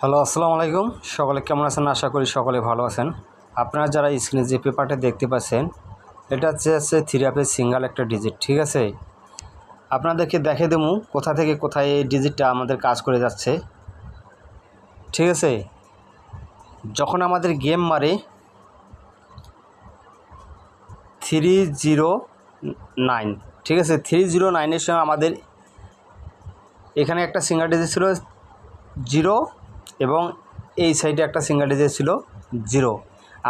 Hello, আসসালামু আলাইকুম। সকলে কেমন আছেন? আশা করি সকলে ভালো আছেন। আপনারা যারা স্ক্রিনে যে পেপারটা দেখতে পাচ্ছেন, এটা হচ্ছে থ্রি আপের সিঙ্গেল একটা ডিজিট, ঠিক আছে। আপনাদেরকে দেখে দেবো কোথা থেকে কোথায় এই ডিজিটটা আমাদের কাজ করে যাচ্ছে, ঠিক আছে। যখন আমাদের গেম মারে 309, ঠিক আছে, 309-এর সময় আমাদের এখানে একটা সিঙ্গেল ডিজিট ছিল 0 এবং এই সাইডে একটা সিঙ্গেল ডিজিট ছিল 0।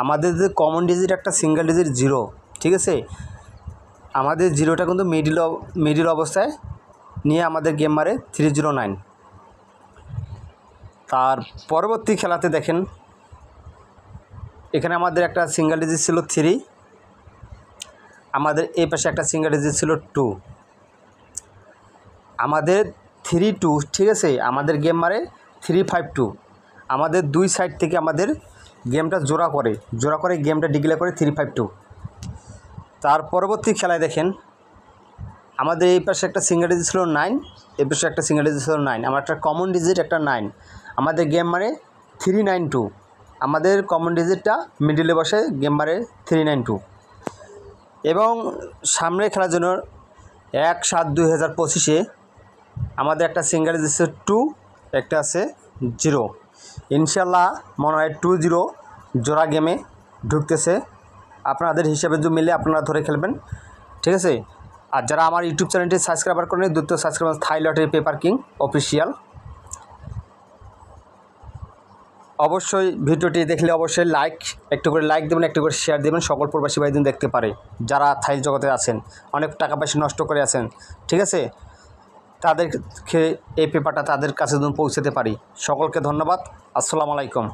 আমাদের যে কমন ডিজিট একটা সিঙ্গেল ডিজিট 0, ঠিক আছে। আমাদের জিরোটা কিন্তু মিডিল অবস্থায় নিয়ে আমাদের গেম মারে 309। তার পরবর্তী খেলাতে দেখেন এখানে আমাদের একটা সিঙ্গেল ডিজিট ছিল 3, আমাদের এই পাশে একটা সিঙ্গেল ডিজিট ছিল 2, আমাদের 32, ঠিক আছে। আমাদের গেম মারে 352। আমাদের দুই সাইড থেকে আমাদের গেমটা জোড়া করে গেমটা ডিক্লেয়ার করে 352। তার পরবর্তী খেলায় দেখেন আমাদের এই পাশে একটা সিঙ্গেল ডিজিট ছিল 9, এই পাশে একটা সিঙ্গেল ডিজিট ছিল 9, আমার একটা কমন ডিজিট একটা 9, আমাদের গেম মারে 392। আমাদের কমন ডিজিটটা মিডিলে বসে গেম মারে 392। এবং সামনে খেলার জন্য 1/7/2025-এ আমাদের একটা সিঙ্গেল ডিজিট ছিল 2, একটা আছে 0। ইনশাল্লাহ মনে হয় 20 জোড়া গেমে ঢুকতেছে। আপনাদের হিসাবে যদি মিলে আপনারা ধরে খেলবেন, ঠিক আছে। আর যারা আমার ইউটিউব চ্যানেলটি সাবস্ক্রাইবার করেন, দ্রুত সাবস্ক্রাইব থাই লটারি পেপার কিং অফিসিয়াল। অবশ্যই ভিডিওটি দেখলে অবশ্যই একটু করে লাইক দেবেন, একটু করে শেয়ার দেবেন, সকল প্রবাসী ভাইদের দেখতে পারে যারা থাই জগতে আছেন, অনেক টাকা পয়সা নষ্ট করে আছেন, ঠিক আছে। তাদেরকে এই পেপারটা তাদের কাছে পৌঁছাতে পারি। সকলকে ধন্যবাদ। আসসালামু আলাইকুম।